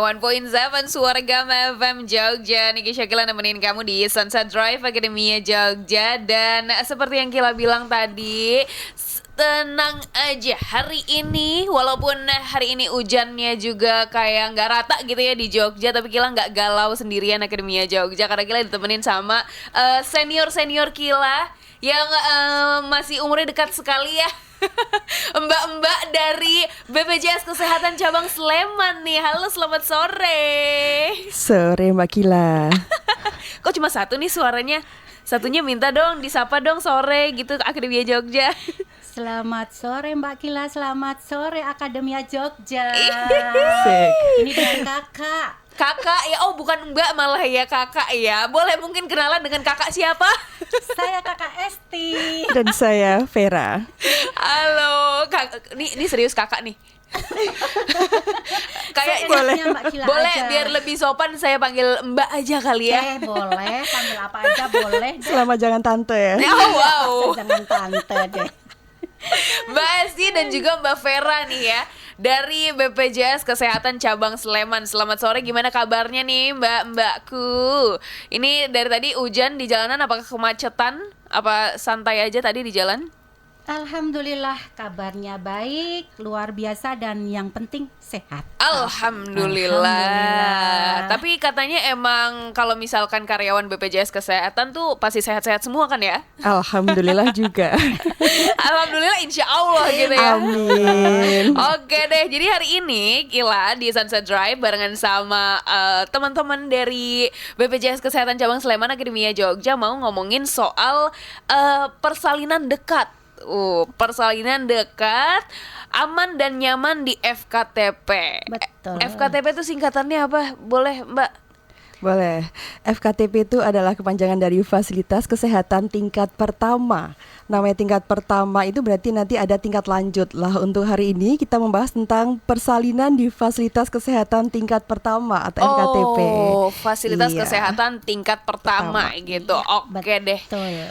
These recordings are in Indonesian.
91.7 Suara Gama FM Jogja. Niki Syakila nemenin kamu di Sunset Drive Akademia Jogja. Dan seperti yang Kila bilang tadi, tenang aja hari ini. Walaupun hari ini hujannya juga kayak gak rata gitu ya di Jogja, tapi Kila gak galau sendirian Akademia Jogja, karena Kila ditemenin sama senior-senior Kila yang masih umurnya dekat sekali ya. Mbak-mbak dari BPJS Kesehatan Cabang Sleman nih. Halo, selamat sore. Sore Mbak Kila. Kok cuma satu nih suaranya? Satunya minta dong, disapa dong sore gitu Akademia Jogja. Selamat sore Mbak Kila, selamat sore Akademia Jogja. Ini dari kakak. Kakak ya, oh bukan mbak malah ya, kakak ya. Boleh mungkin kenalan dengan kakak siapa? Saya kakak Esti. Dan saya Vera. Halo, ini serius kakak nih. Kayak boleh aja. Biar lebih sopan saya panggil mbak aja kali ya. Boleh, panggil apa aja boleh. Selama jangan tante ya. Oh, wow. Jangan tante deh. Mbak Esti dan juga Mbak Vera nih ya, dari BPJS Kesehatan Cabang Sleman. Selamat sore, gimana kabarnya nih mbak-mbakku? Ini dari tadi hujan di jalanan, apakah kemacetan? Apa santai aja tadi di jalan? Alhamdulillah kabarnya baik, luar biasa, dan yang penting sehat. Alhamdulillah. Tapi katanya emang kalau misalkan karyawan BPJS Kesehatan tuh pasti sehat-sehat semua kan ya? Alhamdulillah juga. Alhamdulillah, insya Allah gitu ya. Amin. Oke deh, jadi hari ini Kila di Sunset Drive barengan sama teman-teman dari BPJS Kesehatan Cabang Sleman Akademia Jogja mau ngomongin soal persalinan dekat. Persalinan dekat, aman dan nyaman di FKTP. Betul. FKTP itu singkatannya apa? Boleh Mbak? Boleh. FKTP itu adalah kepanjangan dari Fasilitas Kesehatan Tingkat Pertama. Namanya tingkat pertama itu berarti nanti ada tingkat lanjut lah. Untuk hari ini kita membahas tentang persalinan di Fasilitas Kesehatan Tingkat Pertama atau FKTP. Oh, Fasilitas Iya. Kesehatan Tingkat Pertama gitu. Oke deh. Betul.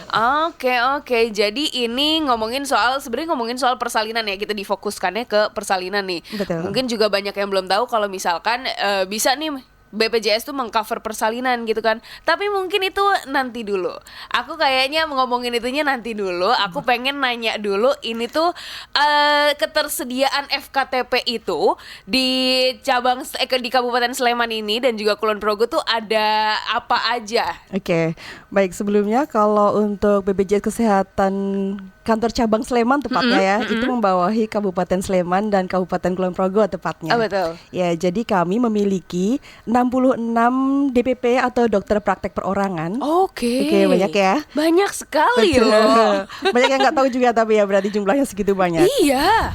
Oke. Jadi ini sebenarnya ngomongin soal persalinan ya. Kita difokuskannya ke persalinan nih. Betul. Mungkin juga banyak yang belum tahu kalau misalkan bisa nih BPJS tuh mengcover persalinan gitu kan. Tapi mungkin itu nanti dulu. Aku kayaknya ngomongin itunya nanti dulu. Aku pengen nanya dulu, ini tuh ketersediaan FKTP itu di di Kabupaten Sleman ini dan juga Kulon Progo tuh ada apa aja? Oke, baik, sebelumnya kalau untuk BPJS Kesehatan kantor cabang Sleman tepatnya ya, itu membawahi Kabupaten Sleman dan Kabupaten Kulon Progo tepatnya. Oh, betul. Ya, jadi kami memiliki 66 DPP atau dokter praktek perorangan. Oke, banyak ya. Banyak sekali Betul. loh. Banyak yang nggak tahu juga, tapi ya berarti jumlahnya segitu banyak. Iya.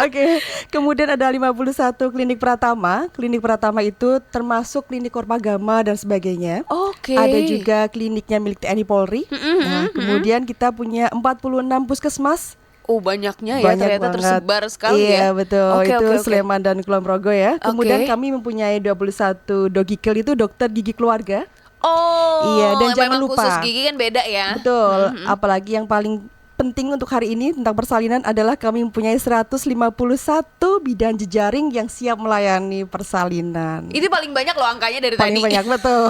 Oke, kemudian ada 51 klinik Pratama. Klinik Pratama itu termasuk klinik Korpagama dan sebagainya. Oke. Ada juga kliniknya milik TNI Polri. Nah, kemudian kita punya 46 puskesmas. Banyaknya ya, Banyak ternyata banget. tersebar sekali ya. Iya, betul. Oke, Itu oke. Sleman dan Kulon Progo ya. Kemudian Oke. kami mempunyai 21 Dogikil, itu dokter gigi keluarga. Oh, Iya, dan jangan memang lupa. khusus gigi kan beda ya. Betul. Apalagi yang paling penting untuk hari ini tentang persalinan adalah kami mempunyai 151 bidan jejaring yang siap melayani persalinan. Itu paling banyak loh angkanya dari Paling tadi. banyak, betul.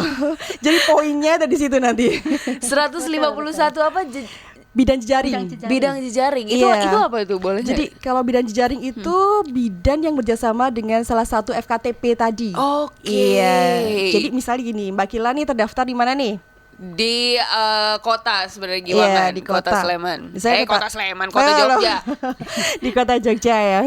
Jadi poinnya ada di situ nanti. 151 apa? Bidan jejaring. Bidang jejaring. Itu Iya. itu apa itu? Boleh? Jadi kalau bidan jejaring itu bidan yang bekerjasama dengan salah satu FKTP tadi. Oke. Iya. Jadi misalnya gini, Mbak Kila nih terdaftar di mana nih? Di kota sebenarnya Giwangan, Iya, di kota. Sleman. Misalnya Kota Sleman, kota Jogja. Di kota Jogja ya.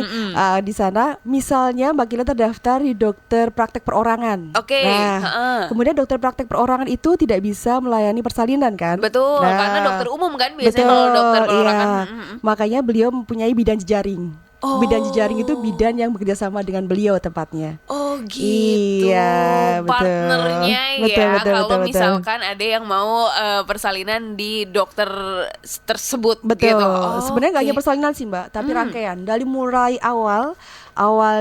Di sana misalnya Mbak Kila terdaftar di dokter praktek perorangan. Oke. Nah, kemudian dokter praktek perorangan itu tidak bisa melayani persalinan kan? Betul, Nah, karena dokter umum kan biasanya betul, kalau dokter perorangan. iya. Makanya beliau mempunyai bidan jejaring. Oh. Bidan jejaring itu bidan yang bekerja sama dengan beliau tepatnya. Oh gitu. Iya, betul. Partnernya Betul, ya. betul, Kalau betul, betul. misalkan ada yang mau persalinan di dokter tersebut Betul. gitu. Sebenarnya nggak oke. hanya persalinan sih Mbak, tapi rangkaian dari mulai awal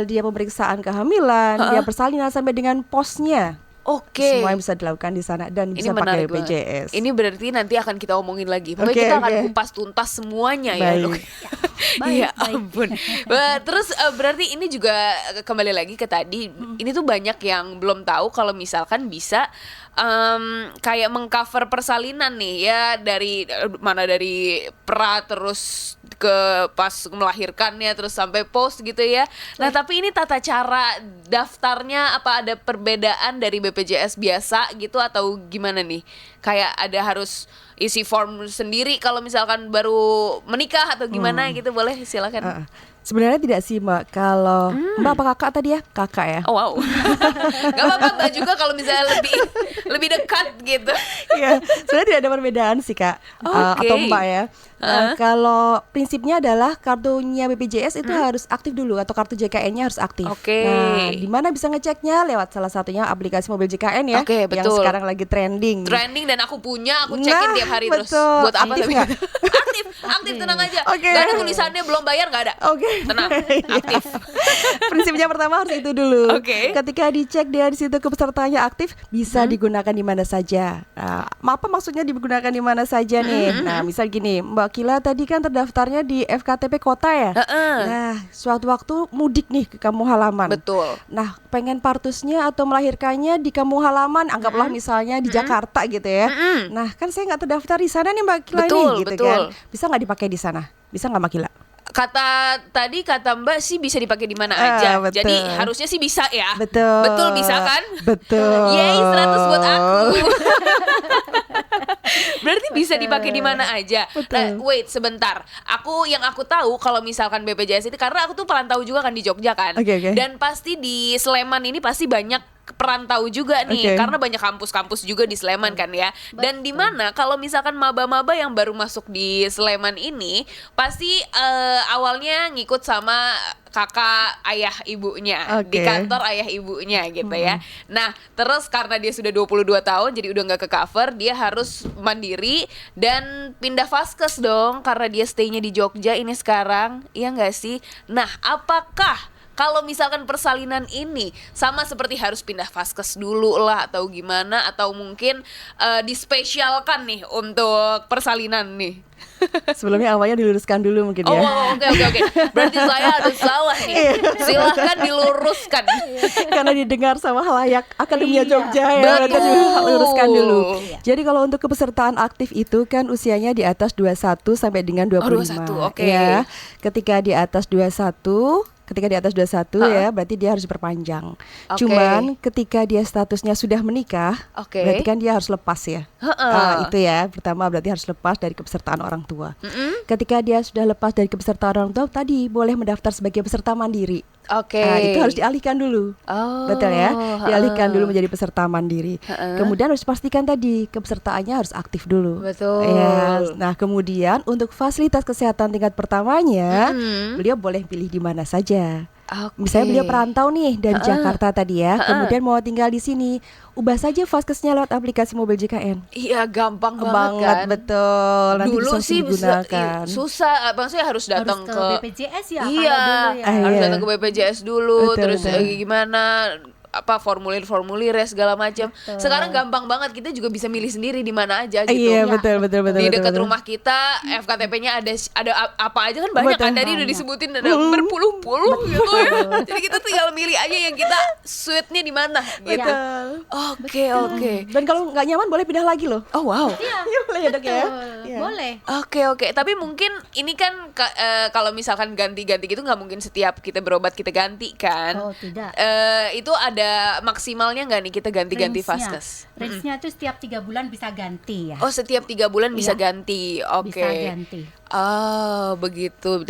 dia pemeriksaan kehamilan, dia persalinan sampai dengan posnya. Oke. Semuanya bisa dilakukan di sana dan Ini bisa pakai menarik banget. BPJS. Ini berarti nanti akan kita omongin lagi. Pokoknya Oke, kita akan oke. kupas tuntas semuanya ya, Baik. Dok. Baik, Ya baik. ampun. Terus berarti ini juga kembali lagi ke tadi. Ini tuh banyak yang belum tahu kalau misalkan bisa kayak mengcover persalinan nih ya, dari mana, dari pra terus ke pas melahirkannya terus sampai post gitu ya. Nah, tapi ini tata cara daftarnya apa ada perbedaan dari BPJS biasa gitu atau gimana nih? Kayak ada harus isi form sendiri kalau misalkan baru menikah atau gimana gitu, boleh silakan. Sebenarnya tidak sih Mbak, kalau Mbak apa kakak tadi ya? Kakak ya? Oh wow. Gak apa-apa Mbak juga kalau misalnya lebih dekat gitu. Iya, sebenarnya tidak ada perbedaan sih Kak, Oke. atau Mbak ya. Kalau prinsipnya adalah kartunya BPJS itu harus aktif dulu, atau kartu JKN-nya harus aktif. Oke. Nah, di mana bisa ngeceknya? Lewat salah satunya aplikasi mobil JKN ya, Oke, yang betul. sekarang lagi trending. Trending dan aku punya, aku cekin Nah, tiap hari terus. betul. Buat apa Aktif tapi? nggak? aktif tenang aja. Oke. Gak ada tulisannya belum bayar, gak ada. Oke. Tenang, Iya. aktif. Prinsipnya pertama harus itu dulu. Oke. Ketika dicek dia di situ kepesertaannya aktif, bisa digunakan di mana saja. Nah, apa maksudnya digunakan di mana saja nih? Nah, misal gini, Mbak Kila tadi kan terdaftarnya di FKTP kota ya. Nah, suatu waktu mudik nih ke kampung halaman. Betul. Nah, pengen partusnya atau melahirkannya di kampung halaman, anggaplah misalnya di Jakarta gitu ya. Nah, kan saya nggak terdaftar di sana nih Mbak Kila Betul, nih, gitu betul. kan. Bisa nggak dipakai di sana? Bisa nggak Mbak Kila? Kata Mbak sih bisa dipakai di mana Ah, aja. betul. Jadi harusnya sih bisa ya. Betul. Betul, bisa kan? Betul. Yeay, 100 buat aku. Berarti bisa dipakai di mana aja. Nah, wait sebentar. Yang aku tahu kalau misalkan BPJS itu, karena aku tuh perantau juga kan di Jogja kan. Oke, oke. Dan pasti di Sleman ini pasti banyak perantau juga nih, Oke. karena banyak kampus-kampus juga di Sleman kan ya. Dan di mana kalau misalkan maba-maba yang baru masuk di Sleman ini pasti awalnya ngikut sama kakak ayah ibunya di Oke. kantor ayah ibunya gitu ya. Nah, terus karena dia sudah 22 tahun jadi udah nggak ke cover, dia harus mandiri dan pindah vaskes dong karena dia stay-nya di Jogja ini sekarang. Iya nggak sih? Nah, apakah kalau misalkan persalinan ini sama seperti harus pindah vaskes dulu lah atau gimana, atau mungkin dispesialkan nih untuk persalinan nih? Sebelumnya awalnya diluruskan dulu mungkin Oh, ya. wow, oke. Berarti saya ada salah nih. Silahkan diluruskan. Karena didengar sama halayak Akademia Iya. Jogja ya. Betul. Berarti luruskan dulu. Iya. Jadi kalau untuk kepesertaan aktif itu kan usianya di atas 21 sampai dengan 25. 21, oke. Ya. Ketika di atas 21 ya, berarti dia harus diperpanjang. Oke. Cuman ketika dia statusnya sudah menikah, Oke. berarti kan dia harus lepas ya. Itu ya, pertama berarti harus lepas dari kepesertaan orang tua. Ketika dia sudah lepas dari kepesertaan orang tua, tadi boleh mendaftar sebagai peserta mandiri. Oke. Nah, itu harus dialihkan dulu. Oh, Betul ya, dialihkan heeh. dulu menjadi peserta mandiri. Kemudian harus pastikan tadi kepesertaannya harus aktif dulu. Betul. Ya, nah, kemudian untuk fasilitas kesehatan tingkat pertamanya, beliau boleh pilih di mana saja. Oke. Misalnya beliau perantau nih dari Jakarta tadi ya, kemudian mau tinggal di sini, ubah saja vaskesnya lewat aplikasi mobil JKN. Iya, gampang banget kan. Betul. Nanti Dulu bisa sih digunakan. susah, maksudnya harus datang Harus ke BPJS ya Iya, kalau dulu ya. harus Iya. datang ke BPJS dulu, Betul, terus betul. gimana apa formulir segala macam. Sekarang gampang banget, kita juga bisa milih sendiri di mana aja gitu. Iya, betul. Di betul, dekat betul. rumah kita FKTP-nya ada apa aja kan banyak Betul. kan, tadi udah disebutin ada berpuluh-puluh gitu. Jadi kita tinggal milih aja yang kita sweetnya di mana gitu. Betul. Oke. Dan kalau nggak nyaman boleh pindah lagi loh. Oh wow. Iya, boleh ya Dok ya. Iya. Boleh. Oke. Tapi mungkin ini kan kalau misalkan ganti-ganti gitu nggak mungkin setiap kita berobat kita ganti kan? Oh, tidak. Itu ada maksimalnya nggak nih kita ganti-ganti vaskes? Range-nya tuh setiap 3 bulan bisa ganti ya. Oh, setiap 3 bulan bisa Iya. ganti. Oke. Bisa ganti. Oh, begitu.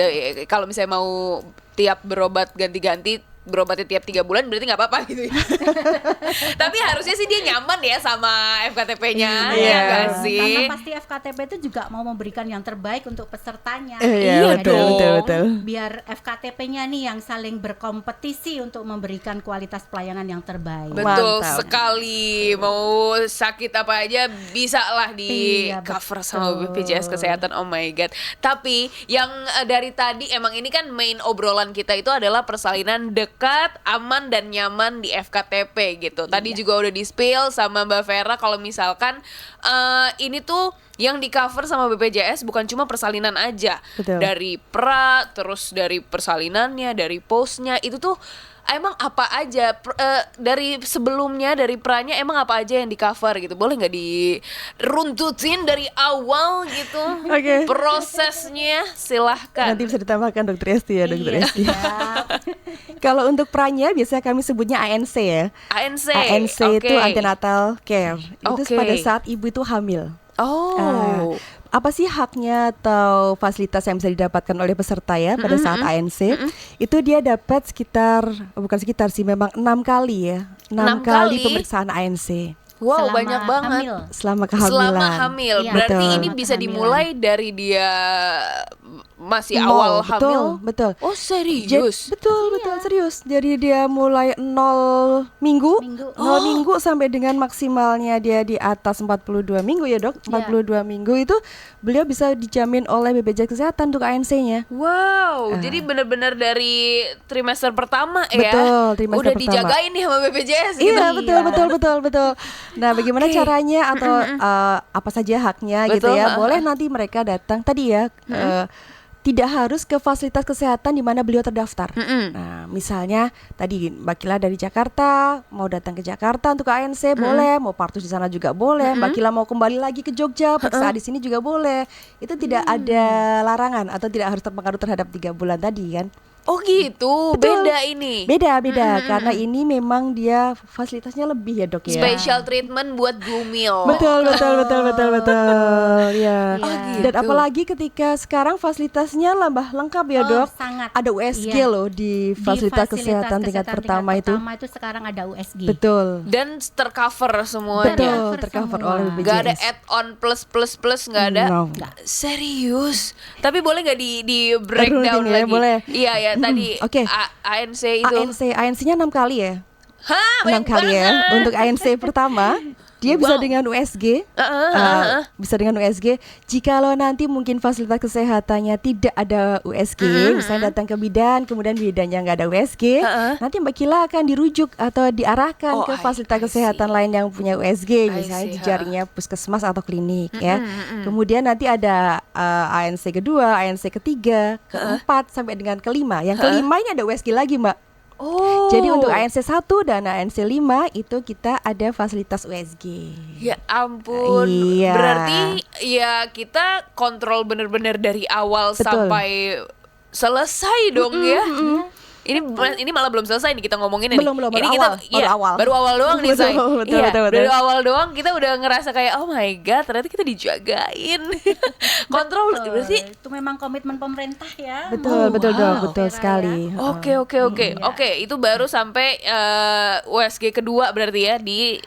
Kalau misalnya mau tiap berobat ganti-ganti, berobatnya tiap 3 bulan berarti nggak apa-apa gitu ya. Tapi harusnya sih dia nyaman ya sama FKTP-nya, Iya. ya nggak sih? Karena pasti FKTP itu juga mau memberikan yang terbaik untuk pesertanya. Iya betul, dong. betul. Biar FKTP-nya nih yang saling berkompetisi untuk memberikan kualitas pelayanan yang terbaik. Betul Mantap. sekali. Mau sakit apa aja bisa lah di Iya, cover betul. sama BPJS Kesehatan. Oh my god. Tapi yang dari tadi emang ini kan main obrolan kita itu adalah persalinan dekat, aman dan nyaman di FKTP gitu. Tadi juga udah di-spill sama Mbak Vera kalau misalkan ini tuh yang di-cover sama BPJS bukan cuma persalinan aja. Betul. Dari pra, terus dari persalinannya, dari postnya, itu tuh emang apa aja dari sebelumnya, dari pranya emang apa aja yang di-cover gitu. Boleh nggak diruntutin dari awal gitu? Oke. Prosesnya silahkan. Nanti bisa ditambahkan Dokter Esti ya, Dokter Iya, Esti. siap. Kalau untuk pranya biasanya kami sebutnya ANC ya. ANC. ANC itu oke. antenatal care. Itu Oke. pada saat ibu itu hamil. Oh. Apa sih haknya atau fasilitas yang bisa didapatkan oleh peserta ya pada saat ANC? Itu dia dapat bukan sekitar sih, memang 6 kali ya. 6 6 kali kali? pemeriksaan ANC Wow, Selama banyak banget. hamil. selama kehamilan. Selama hamil. Iya. Berarti Betul. ini bisa Selama dimulai dari dia masih Nol, awal betul, hamil. betul. Oh, serius? Betul, serius. Jadi dia mulai 0 minggu, Minggu. 0 minggu sampai dengan maksimalnya dia di atas 42 minggu ya, Dok. 42 minggu itu beliau bisa dijamin oleh BPJS Kesehatan untuk ANC-nya. Wow, jadi benar-benar dari trimester pertama ya. Betul, trimester udah pertama. dijagain nih sama BPJS gitu. Iya, betul. Nah, bagaimana Oke. caranya atau apa saja haknya gitu Betul, ya? Boleh nanti mereka datang tadi ya. Tidak harus ke fasilitas kesehatan di mana beliau terdaftar. Nah, misalnya tadi Mbak Kila dari Jakarta mau datang ke Jakarta untuk ANC boleh, mau partus di sana juga boleh. Mbak Kila mau kembali lagi ke Jogja, periksa di sini juga boleh. Itu tidak ada larangan atau tidak harus terpengaruh terhadap 3 bulan tadi kan? Oh gitu, Betul. beda ini. Beda karena ini memang dia fasilitasnya lebih ya, Dok ya. Special treatment buat bumil. Betul. Ya. Oh, gitu. Dan apalagi ketika sekarang fasilitasnya lengkap ya, Oh, Dok. sangat. Ada USG Iya. loh di fasilitas kesehatan tingkat pertama itu. pertama itu sekarang ada USG. Betul. Dan tercover semuanya. Betul, Tercover tercover oleh semua. BPJS. Gak ada add-on plus nggak ada. No. Serius? Tapi boleh nggak di breakdown Rutin ya, lagi? boleh. Iya ya tadi Oke. ANC itu. ANC-nya 6 kali ya. Hah, 6 banyak kali ya. banget. Untuk ANC pertama dia bisa Wow. dengan USG. Bisa dengan USG. Jikalau nanti mungkin fasilitas kesehatannya tidak ada USG, misalnya datang ke bidan, kemudian bidannya nggak ada USG, nanti Mbak Kila akan dirujuk atau diarahkan Oh, ke I fasilitas see. kesehatan lain yang punya USG, I misalnya see, di jaringnya puskesmas atau klinik ya. Kemudian nanti ada ANC kedua, ANC ketiga, keempat sampai dengan kelima. Yang kelima ini ada USG lagi, Mbak. Oh. Jadi untuk ANC 1 dan ANC 5 itu kita ada fasilitas USG. Ya ampun. Iya. Berarti ya kita kontrol bener-bener dari awal Betul. sampai selesai dong ya. Ini malah belum selesai nih kita ngomongin ini. Belum, Ini baru kita awal, baru awal. baru awal doang nih, Betul, Say. betul, Iya, betul. dari awal doang kita udah ngerasa kayak oh my god, ternyata kita dijagain. Kontrol Betul. berarti Itu memang komitmen pemerintah ya. Betul, betul Dok, wow. betul Vera, sekali. Oke, Oke, itu baru sampai USG kedua berarti ya di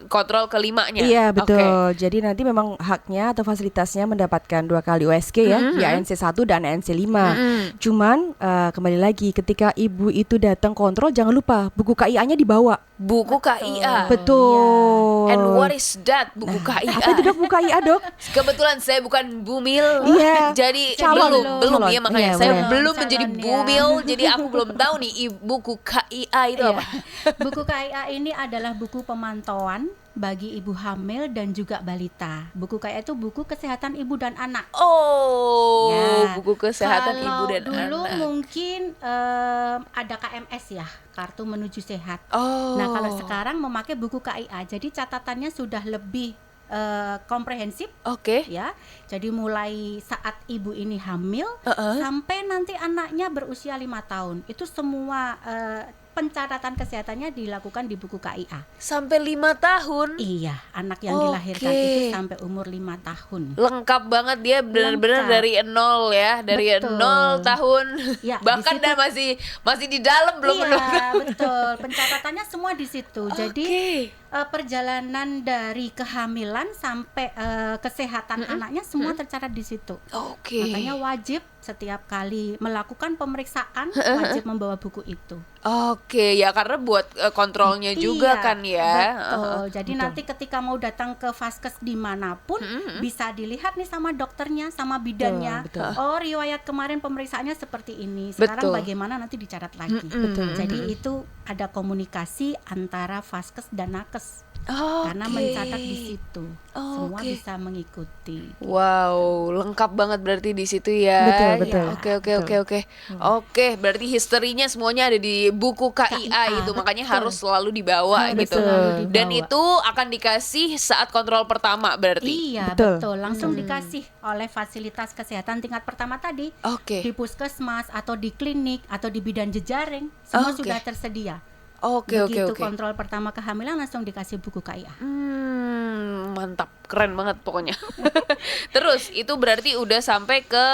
kontrol kelimanya. Iya betul. Oke. Jadi nanti memang haknya atau fasilitasnya mendapatkan 2 kali USG ya, di ANC 1 dan ANC 5. Cuman kembali lagi ketika ibu itu datang kontrol jangan lupa buku KIA-nya dibawa. Buku KIA. Betul. And what is that buku KIA? Apa itu Dok buku KIA, Dok? Kebetulan saya bukan bumil. Iya. Jadi Calon. belum Calon. ya makanya Iya, saya benar. belum Calon menjadi ya. bumil. Jadi aku belum tahu nih buku KIA itu Iya. apa. Buku KIA ini adalah buku pemantauan bagi ibu hamil dan juga balita. Buku KIA itu buku kesehatan ibu dan anak. Oh, Ya. buku kesehatan Kalau ibu dan dulu anak. mungkin ada KMS ya, kartu menuju sehat. Oh. Nah kalau sekarang memakai buku KIA, jadi catatannya sudah lebih komprehensif Oke. ya. Jadi mulai saat ibu ini hamil sampai nanti anaknya berusia 5 tahun, itu semua pencatatan kesehatannya dilakukan di buku KIA. Sampai 5 tahun. Iya, anak yang Oke. dilahirkan itu sampai umur 5 tahun. Lengkap banget dia benar-benar Lengkap. dari nol ya, dari Betul. 0 tahun. Ya, Bahkan di situ- dan masih di dalam belum Iya, betul. Pencatatannya semua di situ. Jadi Oke. perjalanan dari kehamilan sampai kesehatan anaknya semua tercatat di situ. Oke. Makanya wajib setiap kali melakukan pemeriksaan wajib membawa buku itu. Oke, ya karena buat kontrolnya juga Iya, kan ya. betul. Jadi nanti ketika mau datang ke vaskes dimanapun bisa dilihat nih sama dokternya, sama bidannya. Betul, betul. Oh, riwayat kemarin pemeriksaannya seperti ini. Sekarang Betul. bagaimana nanti dicatat lagi. Betul. Jadi itu ada komunikasi antara vaskes dan nakes. Oke. Karena mencatat di situ. Semua Oke. bisa mengikuti. Wow, lengkap banget berarti di situ ya. Betul, betul. Oke, oke, Betul. oke, oke. Oke, berarti historinya semuanya ada di buku KIA itu, makanya betul. harus selalu dibawa Harus gitu. selalu dibawa. Dan itu akan dikasih saat kontrol pertama berarti. Iya, Betul. betul. Langsung dikasih oleh fasilitas kesehatan tingkat pertama tadi. Oke. Di puskesmas atau di klinik atau di bidan jejaring, semua Oke. sudah tersedia. Oke, oke, Begitu oke. kontrol pertama kehamilan langsung dikasih buku KIA. Mantap, keren banget pokoknya. Terus itu berarti udah sampai ke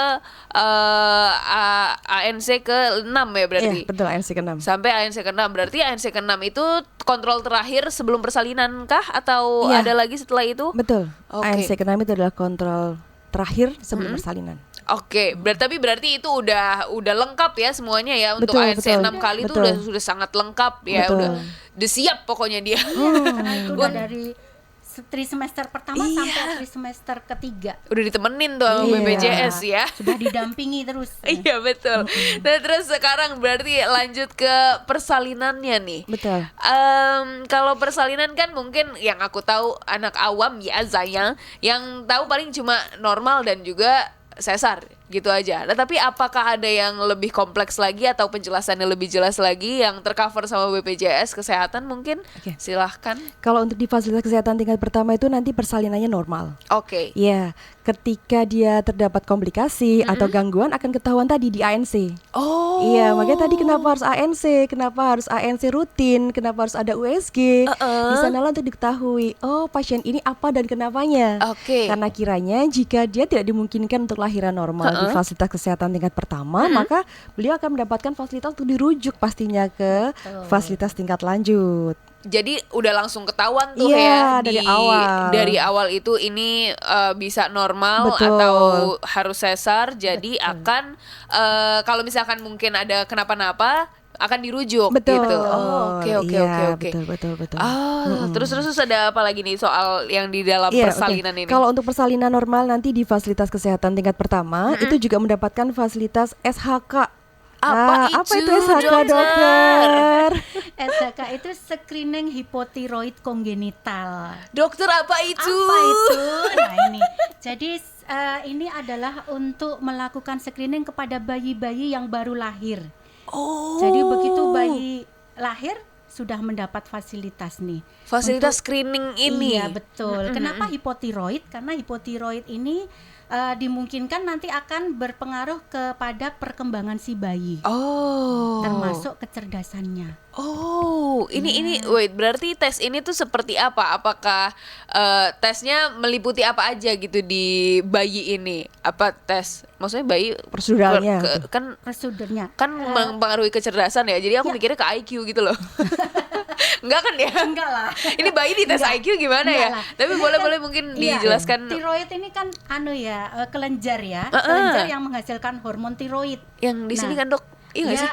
ANC ke-6 ya berarti. Iya, betul, ANC ke-6. Sampai ANC ke-6. Berarti ANC ke-6 itu kontrol terakhir sebelum persalinan kah atau Iya. ada lagi setelah itu? Betul. Oke. ANC ke-6 itu adalah kontrol terakhir sebelum persalinan. Oke, berarti itu udah lengkap ya semuanya ya untuk Betul, ANC betul. 6 kali itu Betul. sudah sangat lengkap ya, Betul. udah siap pokoknya dia. Karena itu udah dari trimester pertama Iya. sampai trimester ketiga. Udah ditemenin tuh sama Iya. BPJS ya. Sudah didampingi terus. Iya betul. Nah terus sekarang berarti lanjut ke persalinannya nih. Betul. Kalau persalinan kan mungkin yang aku tahu anak awam ya Zaya, yang tahu paling cuma normal dan juga sesar gitu aja. Nah, tapi apakah ada yang lebih kompleks lagi atau penjelasannya lebih jelas lagi yang tercover sama BPJS kesehatan mungkin? Oke. Silahkan. Kalau untuk di fasilitas kesehatan tingkat pertama itu nanti persalinannya normal. Oke. Iya, ketika dia terdapat komplikasi atau gangguan akan ketahuan tadi di ANC. Oh. Iya, makanya tadi kenapa harus ANC, kenapa harus ANC rutin, kenapa harus ada USG. Di sanalah untuk diketahui, oh pasien ini apa dan kenapanya. Oke. Karena kiranya jika dia tidak dimungkinkan untuk lahiran normal di fasilitas kesehatan tingkat pertama, maka beliau akan mendapatkan fasilitas untuk dirujuk pastinya ke fasilitas tingkat lanjut. Jadi udah langsung ketahuan tuh Iya, ya dari awal. dari awal itu ini bisa normal Betul. atau harus sesar. Jadi akan kalau misalkan mungkin ada kenapa-napa akan dirujuk Betul. gitu. Oh, oke. Iya, betul. Terus ada apa lagi nih soal yang di dalam Iya, persalinan oke. ini? Kalau untuk persalinan normal nanti di fasilitas kesehatan tingkat pertama itu juga mendapatkan fasilitas SHK. Apa itu, SHK, dokter? dokter? SHK itu screening hipotiroid kongenital. Dokter apa itu? Apa itu? Nah ini, jadi ini adalah untuk melakukan screening kepada bayi-bayi yang baru lahir. Oh. Jadi begitu bayi lahir sudah mendapat fasilitas nih. Fasilitas screening ini. Iya betul. Kenapa hipotiroid? Karena hipotiroid ini dimungkinkan nanti akan berpengaruh kepada perkembangan si bayi, Oh. termasuk kecerdasannya. Oh, ini wait, berarti tes ini tuh seperti apa? Apakah tesnya meliputi apa aja gitu di bayi ini? Apa tes? Maksudnya bayi Proseduralnya. kan Prosedurnya. mempengaruhi kecerdasan ya. Jadi aku mikirnya ke IQ gitu loh. Enggak kan ya? Enggak lah. Ini bayi di tes Enggak. IQ gimana Enggak ya? lah. Tapi Ini boleh kan- mungkin iya, dijelaskan Tiroid ini kan kelenjar ya, kelenjar yang menghasilkan hormon tiroid. yang di sini Nah, kan, Dok? Iya nggak Ya, sih?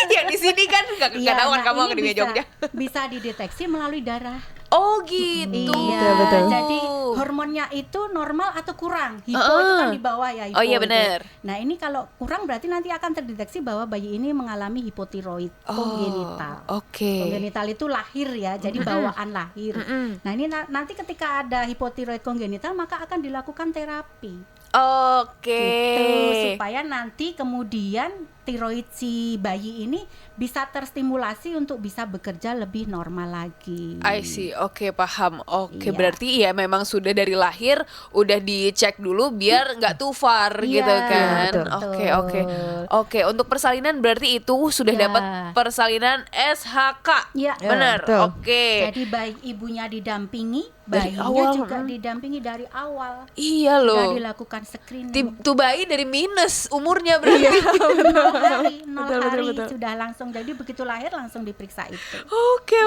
Yang di sini kan enggak iya, tahu kan nah kamu ini di Jogja. bisa dideteksi melalui darah. Oh, gitu. Iya, betul. jadi hormonnya itu normal atau kurang. Hipo itu kan di bawah ya. Hipo Oh, iya, itu. benar. Nah ini kalau kurang berarti nanti akan terdeteksi bahwa bayi ini mengalami hipotiroid kongenital. Oke. Kongenital itu lahir ya, jadi bawaan lahir. Nah ini nanti ketika ada hipotiroid kongenital maka akan dilakukan terapi. Oke. Gitu, supaya nanti kemudian tiroid si bayi ini bisa terstimulasi untuk bisa bekerja lebih normal lagi. I see, oke paham. Oke, Iya. berarti ya memang sudah dari lahir udah dicek dulu biar nggak too far Iya, gitu kan. betul. Oke, oke. Oke, untuk persalinan berarti itu sudah Ya. dapat persalinan SHK. Iya. Benar. betul. Oke. Jadi baik ibunya didampingi, Dari bayinya awal, juga didampingi dari awal. Iya Sudah loh. dilakukan screening. Tuh bayi dari minus umurnya berarti. hari, 0 Betul, betul, hari betul. sudah langsung. Jadi begitu lahir langsung diperiksa itu.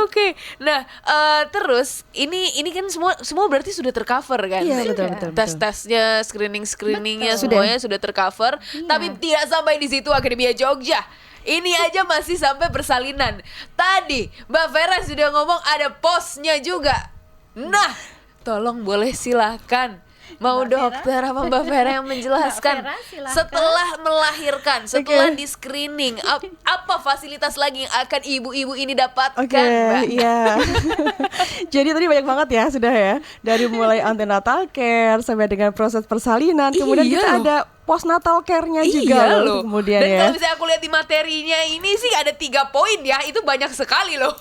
Oke. Nah, terus ini kan semua berarti sudah tercover kan? Iya, betul. Tes-tesnya, screeningnya Betul. semuanya sudah tercover. Iya. Tapi tidak sampai di situ Akademia Jogja. Ini aja masih sampai persalinan. Tadi Mbak Vera sudah ngomong ada posnya juga. Nah, tolong boleh silakan. Mau Mbak Vera? dokter apa Mbak Vera yang menjelaskan? Mbak Vera, silakan. Setelah melahirkan, setelah Oke. di screening, apa fasilitas lagi yang akan ibu-ibu ini dapatkan, Oke, Mbak? iya. Jadi tadi banyak banget ya sudah ya. Dari mulai antenatal care sampai dengan proses persalinan, kemudian Iya kita loh. ada postnatal care-nya juga Iya loh loh. kemudian Dan ya. kalau misalnya aku lihat di materinya ini sih ada 3 poin ya, itu banyak sekali loh.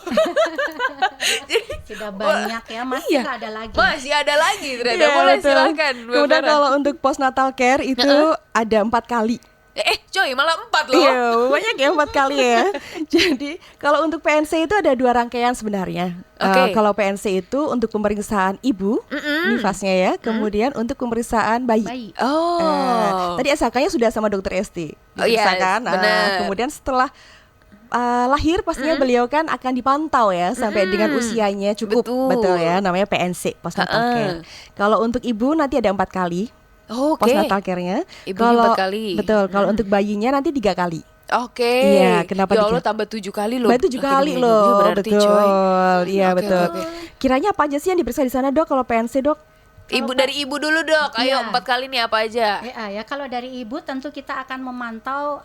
Sudah banyak ya, masih Iya. nggak ada lagi. Masih ada lagi ternyata. Iya, Boleh betul. silakan Mbak Kemudian Vera. kalau untuk postnatal care itu ada 4 kali. Coy, malah 4 loh. Iya, banyak ya 4 kali ya. Jadi kalau untuk PNC itu ada 2 rangkaian sebenarnya. Oke. Kalau PNC itu untuk pemeriksaan ibu, nifasnya ya. Kemudian untuk pemeriksaan bayi. Bayi. Oh. Tadi SHK-nya sudah sama dokter ST. Oh, iya, diperiksakan. benar. Kemudian setelah lahir pastinya beliau kan akan dipantau ya sampai dengan usianya cukup. Betul. Ya, namanya PNC, postnatal care. Kalau untuk ibu nanti ada 4 kali. Oke. Postnatal care-nya. Ibunya 4 kali. Betul. Kalau untuk bayinya nanti 3 kali. Oke. Iya, kenapa Ya Allah, 3? tambah 7 kali loh. Berarti 7 kali Akademia loh. Jogja berarti, Betul. coy. Iya, Oke, betul. oke. Kiranya apa aja sih yang diperiksa di sana, Dok? Kalau PNC, Dok? Dari ibu dulu, Dok. Ayo, Iya. 4 kali nih apa aja? Ya, kalau dari ibu tentu kita akan memantau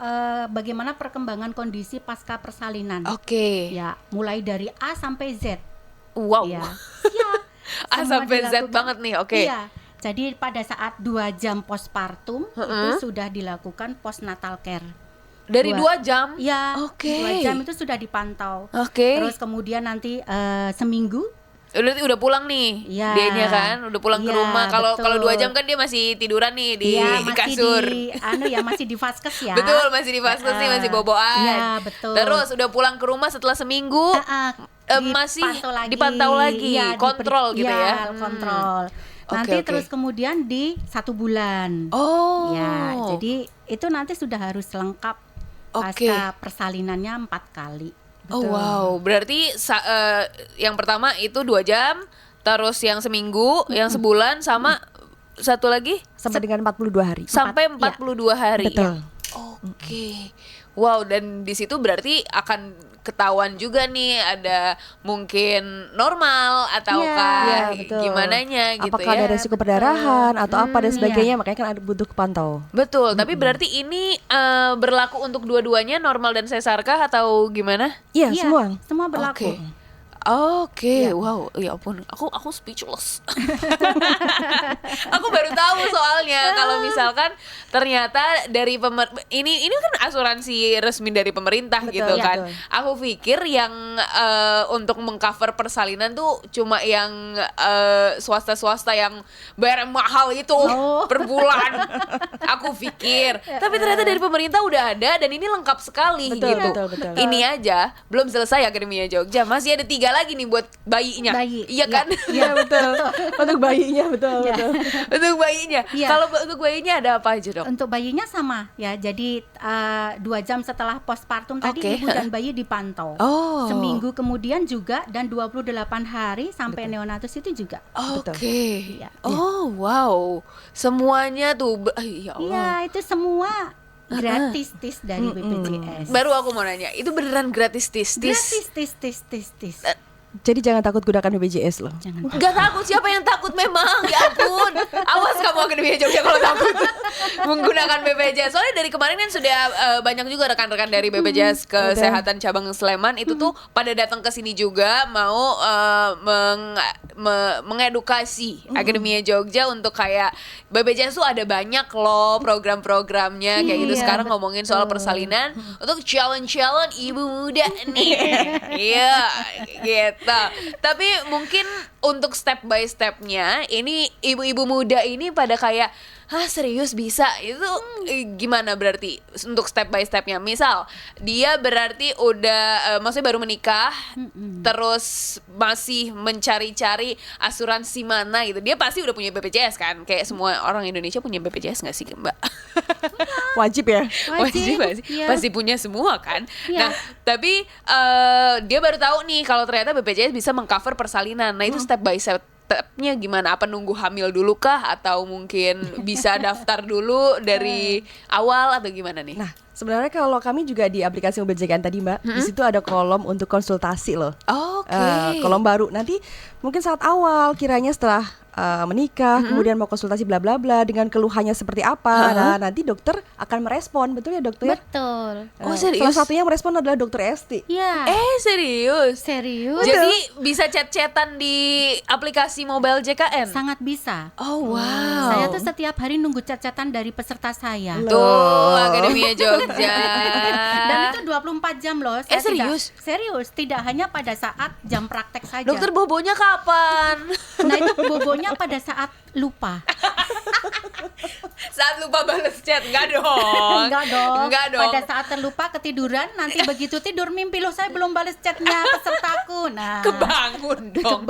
bagaimana perkembangan kondisi pasca persalinan. Oke. Ya, mulai dari A sampai Z. Wow. Ya. Iya. A Semua sampai Z dilakukan. banget nih. Oke. Iya. Jadi pada saat 2 jam postpartum itu sudah dilakukan postnatal care. Dari 2 jam? Iya. Oke. 2 jam itu sudah dipantau. Oke. Terus kemudian nanti seminggu. Berarti udah pulang nih. Iya. Dianya kan udah pulang ke Iya, rumah. Kalau betul. 2 jam kan dia masih tiduran nih di Iya, masih kasur. masih di vaskes ya. Betul, masih di vaskes nih, masih boboan. Iya, betul. Terus udah pulang ke rumah setelah seminggu. Masih dipantau lagi, Iya, kontrol gitu ya. Kontrol. Nanti Oke, oke. terus kemudian di 1 bulan. Oh. Ya, jadi itu nanti sudah harus lengkap Oke. pasca persalinannya 4 kali. Oh wow, berarti yang pertama itu 2 jam, terus yang seminggu, yang sebulan, sama satu lagi Sampai dengan 42 hari. sampai Iya. 42 hari. Betul. Oke. Wow, dan di situ berarti akan ketahuan juga nih ada mungkin normal ataukah Iya, betul. gimananya gitu Apakah ya. ada resiko perdarahan atau apa dan iya. sebagainya, makanya kan ada butuh pantau. Betul, tapi berarti ini berlaku untuk dua-duanya, normal dan sesarkah atau gimana? Iya, Iya, semua. semua berlaku. Oke, wow, ya ampun, aku speechless. Aku baru tahu soalnya kalau misalkan ternyata dari ini kan asuransi resmi dari pemerintah Betul, gitu iya, kan. betul. Aku pikir yang untuk mengcover persalinan tuh cuma yang swasta-swasta yang bayar mahal itu per bulan. Aku pikir, tapi ternyata dari pemerintah udah ada dan ini lengkap sekali Betul, gitu. betul. Ini aja belum selesai Akademia Jogja, masih ada 3 lagi nih buat bayinya. Bayi, Iya kan? Iya, betul. Untuk bayinya, betul, Iya. betul. Untuk bayinya. Iya. Kalau untuk bayinya ada apa aja, Dok? Untuk bayinya sama ya. Jadi 2 jam setelah postpartum tadi Oke. ibu dan bayi dipantau. Oh. Seminggu kemudian juga dan 28 hari sampai neonatus itu juga. Oke. Iya. Oh, wow. Semuanya tuh ya Allah. Iya, itu semua gratis tis dari BPJS. Baru aku mau nanya, itu beneran gratis tis? Gratis tis. Jadi jangan takut gunakan BPJS loh. Jangan. Gak takut, siapa yang takut memang? Ya ampun. Awas kamu Akademia Jogja kalau takut menggunakan BPJS. Soalnya dari kemarin kan sudah banyak juga rekan-rekan dari BPJS Kesehatan Cabang Sleman itu tuh pada datang ke sini juga mau mengedukasi Akademia Jogja untuk kayak BPJS tuh ada banyak loh program-programnya kayak gitu. Iya, Sekarang ngomongin soal persalinan untuk calon-calon ibu muda nih. Iya, gitu. Tapi mungkin untuk step by stepnya ini ibu-ibu muda ini pada kayak serius bisa itu gimana berarti untuk step by stepnya? Misal dia berarti udah maksudnya baru menikah terus masih mencari-cari asuransi mana gitu, dia pasti udah punya BPJS kan, kayak semua orang Indonesia punya BPJS nggak sih Mbak? Wajib ya. Wajib. Iya. Pasti punya semua kan. Iya. Nah, tapi dia baru tahu nih kalau ternyata BPJS bisa mengcover persalinan. Nah, itu step by stepnya gimana? Apa nunggu hamil dulu kah? Atau mungkin bisa daftar dulu dari awal atau gimana nih? Nah, sebenarnya kalau kami juga di aplikasi Mobil JKN tadi Mbak, di situ ada kolom untuk konsultasi loh. Oke. Kolom baru. Nanti mungkin saat awal kiranya setelah menikah, kemudian mau konsultasi bla bla bla dengan keluhannya seperti apa. Nah, nanti dokter akan merespon, betul ya dokter? Betul. Oh, serius? Salah satunya yang merespon adalah dokter Esti. Iya. Serius? Serius? Jadi bisa chat-chatan di aplikasi mobile JKN? Sangat bisa. Oh wow. Saya tuh setiap hari nunggu chat-chatan dari peserta saya. Tuh, Akademia Jogja. Dan itu 24 jam loh. Saya serius? Serius, tidak hanya pada saat jam praktek saja. Dokter bobonya kapan? Nah, itu bobonya pada saat lupa. Saat lupa balas chat, enggak dong. Enggak dong. Pada saat terlupa ketiduran, nanti begitu tidur mimpi loh saya belum balas chatnya pesertaku. Nah, Kebangun dong.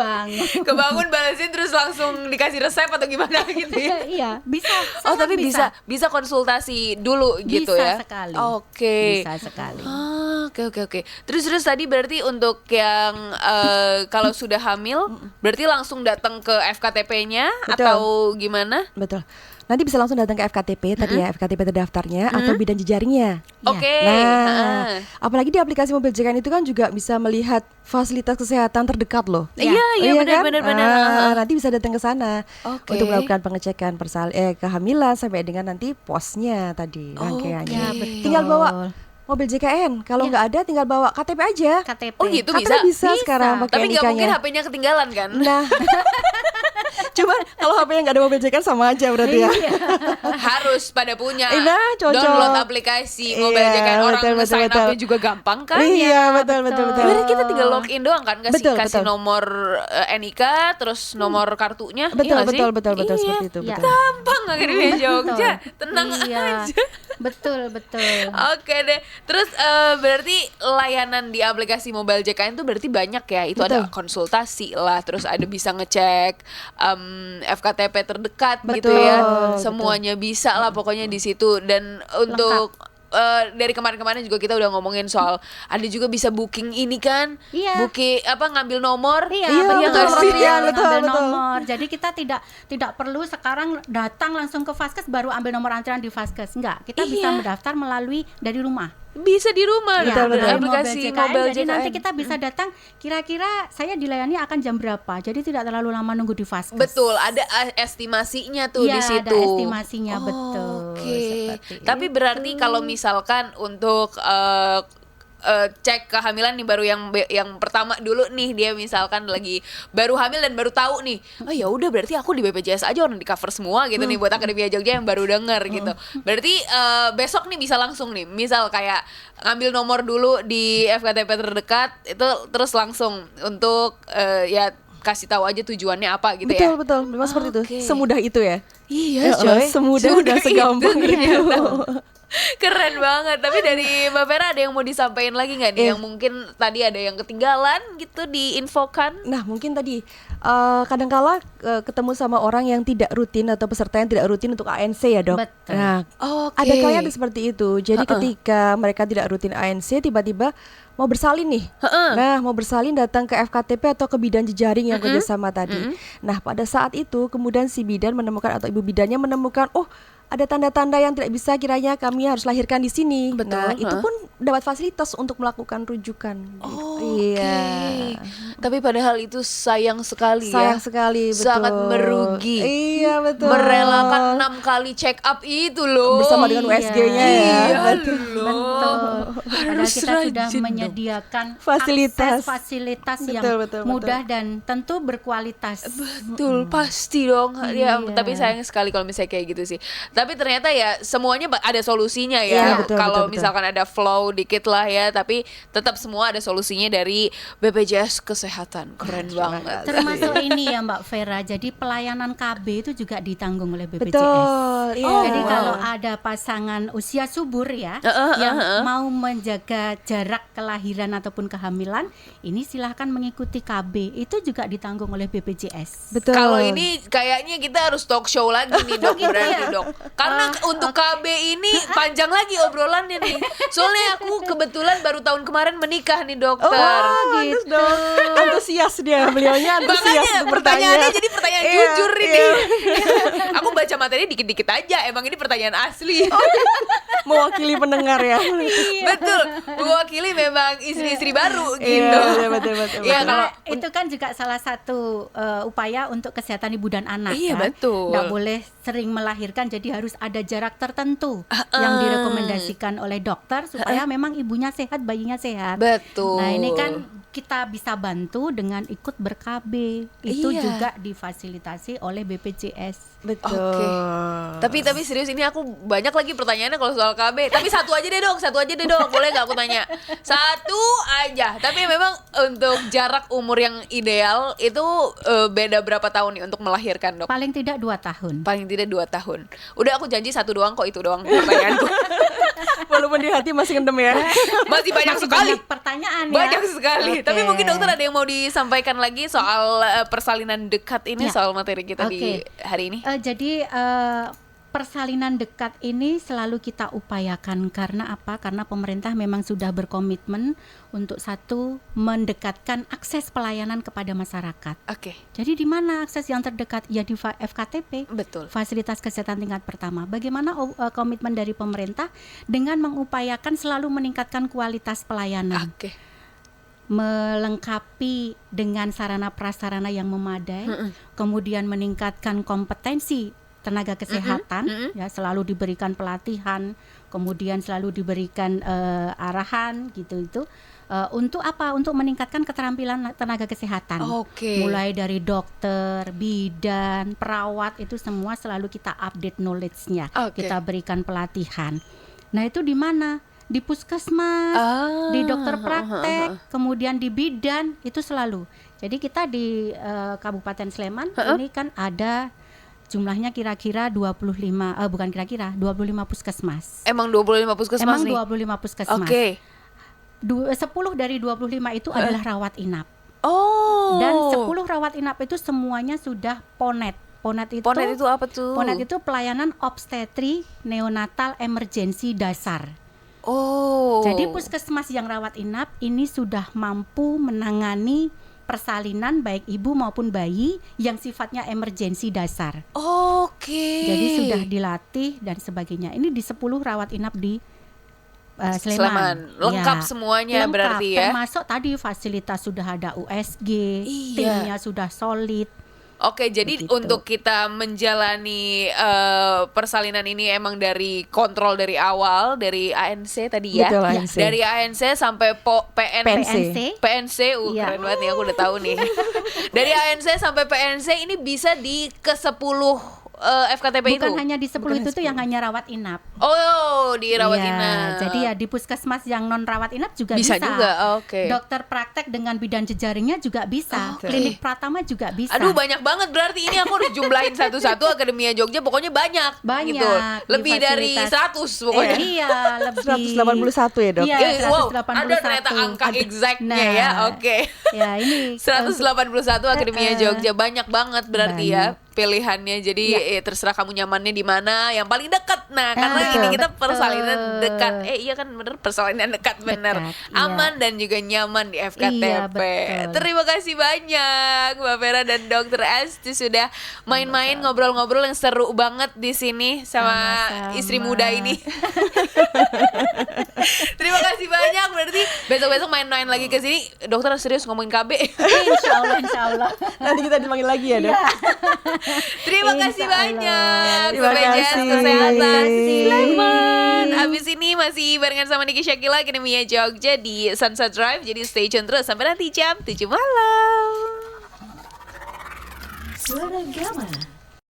Kebangun balesin terus langsung dikasih resep atau gimana gitu ya? Iya, bisa. Oh, tapi sangat bisa konsultasi dulu gitu bisa ya. Sekali. Oke. Bisa sekali. Oke. Terus tadi berarti untuk yang kalau sudah hamil berarti langsung datang ke FKTP-nya Betul. atau gimana? Betul. Nanti bisa langsung datang ke FKTP tadi ya, FKTP terdaftarnya atau bidan jejaringnya. Oke. Nah, apalagi di aplikasi Mobil JKN itu kan juga bisa melihat fasilitas kesehatan terdekat loh. Iya, benar. Nanti bisa datang ke sana Oke. untuk melakukan pengecekan kehamilan sampai dengan nanti posnya tadi rangkaiannya. Ya, betul. Tinggal bawa Mobil JKN. Kalau nggak ada tinggal bawa KTP aja. KTP. Oh gitu KTP bisa sekarang pakai Tapi nggak mungkin nikahnya. HP-nya ketinggalan kan? Nah, cuma kalau HP-nya nggak ada Mobil JKN sama aja berarti ya. Harus pada punya. Nah, cocok. Download aplikasi Mobile Iya, JKN. Orang betul, sign betul. up-nya juga gampang kan? Iya, betul. Berarti kita tinggal login doang kan, kasih Betul. nomor NIK, terus nomor kartunya. Betul, iya nggak sih? betul Iya. seperti itu. Iya. Betul. Gampang Akademia Jogja, tenang Iya. aja. Betul. Oke deh. Terus berarti layanan di aplikasi Mobile JKN itu berarti banyak ya. Itu ada Betul. konsultasi lah, terus ada bisa ngecek FKTP terdekat gitu Betul, ya. betul. Semuanya bisa lah pokoknya di situ. Dan untuk dari kemarin-kemarin juga kita udah ngomongin soal ada juga bisa booking ini kan. Iya. Booking ngambil nomor. Iya, Iya, betul. betul, nggak sih? antrian, Ngambil betul. nomor. Jadi kita tidak perlu sekarang datang langsung ke Vaskes baru ambil nomor antrian di Vaskes. Enggak, kita bisa Iya. mendaftar melalui dari rumah. Bisa di rumah. Ya, betul. dari Aplikasi Mobile Jadi JKN. nanti kita bisa datang kira-kira saya dilayani akan jam berapa. Jadi tidak terlalu lama nunggu di Vaskes. Betul, ada estimasinya tuh Iya, di situ. ada estimasinya, betul. Oke. Seperti Tapi berarti kalau misalkan untuk cek kehamilan nih baru yang pertama dulu nih, dia misalkan lagi baru hamil dan baru tahu nih, oh ya udah berarti aku di BPJS aja orang di cover semua gitu nih buat Akademia Jogja yang baru denger gitu. Berarti besok nih bisa langsung nih, misal kayak ngambil nomor dulu di FKTP terdekat itu terus langsung untuk ya kasih tahu aja tujuannya apa gitu ya. Betul. Memang seperti itu. Oke. Semudah itu ya. Iya coy. Semudah dan segampang itu. Keren banget. Tapi dari Mbak Vera ada yang mau disampaikan lagi nggak nih? Iya. Yang mungkin tadi ada yang ketinggalan gitu diinfokan? Nah, mungkin tadi kadangkala ketemu sama orang yang tidak rutin atau peserta yang tidak rutin untuk ANC ya, Dok. Betul. Nah, Oke. ada kalanya ada seperti itu. Jadi ketika mereka tidak rutin ANC, tiba-tiba mau bersalin nih. Nah, mau bersalin datang ke FKTP atau ke bidan jejaring yang kerjasama tadi. Nah, pada saat itu kemudian si bidan menemukan atau ibu bidannya menemukan, oh ada tanda-tanda yang tidak bisa kiranya kami harus lahirkan di sini. Betul, Nah, itu pun dapat fasilitas untuk melakukan rujukan. Oke. Iya. Tapi padahal itu sayang sekali ya. Sayang sekali, betul. Sangat merugi. Iya, betul. Merelakan 6 kali check up itu loh. Bersama dengan USG-nya ya. Iya Betul. loh. Padahal Harus kita sudah rajin dong. menyediakan Fasilitas. fasilitas yang Betul, mudah dan tentu berkualitas. Betul, pasti dong. Ya, Iya. tapi sayang sekali kalau misalnya kayak gitu sih. Tapi ternyata ya semuanya ada solusinya Iya, ya. betul, Kalau betul. misalkan ada flow dikit lah ya, tapi tetap semua ada solusinya dari BPJS Kesehatan. kesehatan. Keren banget. Termasuk ini ya Mbak Vera. Jadi pelayanan KB itu juga ditanggung oleh BPJS. Betul. Iya. Jadi kalau ada pasangan usia subur ya yang mau menjaga jarak kelahiran ataupun kehamilan, ini silahkan mengikuti KB. Itu juga ditanggung oleh BPJS. Betul. Kalau ini kayaknya kita harus talk show lagi nih dok, berarti dok. Karena untuk KB ini panjang lagi obrolannya nih. Soalnya aku kebetulan baru tahun kemarin menikah nih dokter. Oh, gitu. Antusias dia, beliaunya antusias Makanya untuk pertanyaannya jadi pertanyaan jujur ini. Iya. Aku baca materi dikit-dikit aja. Emang ini pertanyaan asli. Mewakili pendengar ya. Betul. Mewakili memang istri-istri baru gitu. Iya, betul. Iya, kalau Itu kan juga salah satu upaya untuk kesehatan ibu dan anak. Iya, kan? betul. Nggak boleh sering melahirkan, jadi harus ada jarak tertentu yang direkomendasikan oleh dokter supaya memang ibunya sehat, bayinya sehat. betul. Nah ini kan kita bisa bantu dengan ikut ber-KB. Itu Iya. juga difasilitasi oleh BPJS. Betul. Oke. Tapi serius ini aku banyak lagi pertanyaannya kalau soal KB. Tapi satu aja deh dok. Boleh gak aku tanya? Satu aja. Tapi memang untuk jarak umur yang ideal itu beda berapa tahun nih untuk melahirkan dok? Paling tidak 2 tahun. Paling tidak 2 tahun. Udah aku janji satu doang kok, itu doang pertanyaanku. Walaupun di hati masih ngendem ya. Masih banyak sekali. Banyak pertanyaan ya. Banyak sekali. Oke. Tapi mungkin dokter ada yang mau disampaikan lagi soal persalinan dekat ini, Ya. soal materi kita di Oke. hari ini. Jadi persalinan dekat ini selalu kita upayakan karena apa? Karena pemerintah memang sudah berkomitmen untuk satu mendekatkan akses pelayanan kepada masyarakat. Oke, Jadi di mana akses yang terdekat? Ya di FKTP. betul. Fasilitas kesehatan tingkat pertama. Bagaimana komitmen dari pemerintah dengan mengupayakan selalu meningkatkan kualitas pelayanan, Oke. melengkapi dengan sarana prasarana yang memadai, kemudian meningkatkan kompetensi tenaga kesehatan, ya selalu diberikan pelatihan, kemudian selalu diberikan arahan gitu untuk apa? Untuk meningkatkan keterampilan tenaga kesehatan. Oke. Mulai dari dokter, bidan, perawat itu semua selalu kita update knowledge-nya. Oke. Kita berikan pelatihan. Nah, itu di mana? Di puskesmas, di dokter praktek, kemudian di bidan, itu selalu. Jadi kita di Kabupaten Sleman ini kan ada jumlahnya kira-kira 25 puskesmas. Emang 25 puskesmas Emang nih? 25 puskesmas. Oke. 10 dari 25 itu adalah rawat inap. Oh. Dan 10 rawat inap itu semuanya sudah PONET. PONET Ponet itu apa tuh? PONET itu pelayanan obstetri neonatal emergensi dasar. Oh. Jadi puskesmas yang rawat inap ini sudah mampu menangani persalinan baik ibu maupun bayi yang sifatnya emergensi dasar. Oke. Jadi sudah dilatih dan sebagainya. Ini di 10 rawat inap di Sleman. Lengkap Ya, semuanya lengkap, berarti ya. termasuk tadi fasilitas sudah ada USG, Iya. timnya sudah solid. Oke, jadi Begitu. untuk kita menjalani persalinan ini emang dari kontrol dari awal, dari ANC tadi ya. Betul, ANC. Dari ANC sampai PNC. PNC, Iya. keren banget nih, aku udah tahu nih. Dari ANC sampai PNC ini bisa di ke-10 FKTP Bukan itu? hanya di 10 Bukan itu tuh yang hanya rawat inap. Oh, di rawat Iya, inap. Jadi ya di puskesmas yang non rawat inap juga Bisa bisa. juga, oke. Dokter praktek dengan bidan jejaringnya juga bisa. Oke. Klinik Pratama juga bisa. Aduh, banyak banget berarti ini aku harus jumlahin satu-satu Akademia Jogja, pokoknya banyak. Banyak, Gitu. Lebih di dari fasilitas. 100 pokoknya. Iya, lebih 181 ya, Dok? Iya, Wow, 181. ada ternyata angka exactnya ya. Oke. Ya, ini 181 Akademia Jogja, banyak banget berarti ya pilihannya. Jadi terserah kamu nyamannya di mana, yang paling dekat. Nah, karena betul. ini kita Betul. persalinan dekat. Iya kan bener, persalinan dekat bener. Dekat, iya. Aman dan juga nyaman di FKTP. Iya, betul. Terima kasih banyak Mbak Vera dan Dokter Esti sudah main-main ngobrol-ngobrol yang seru banget di sini sama Sama-sama. istri muda ini. Terima kasih banyak. Berarti besok-besok main-main lagi ke sini. Dokter serius ngomongin KB. insya Allah. Nanti kita dipanggil lagi ya, Dok? Terima kasih Insya Allah. banyak. Terima BPJS kasih. Kesehatan Sleman. Kasih. Abis ini masih barengan sama Niki Syakila Akademia Jogja di Sunset Drive. Jadi stay tune terus sampai nanti jam 7 malam. Suara Gama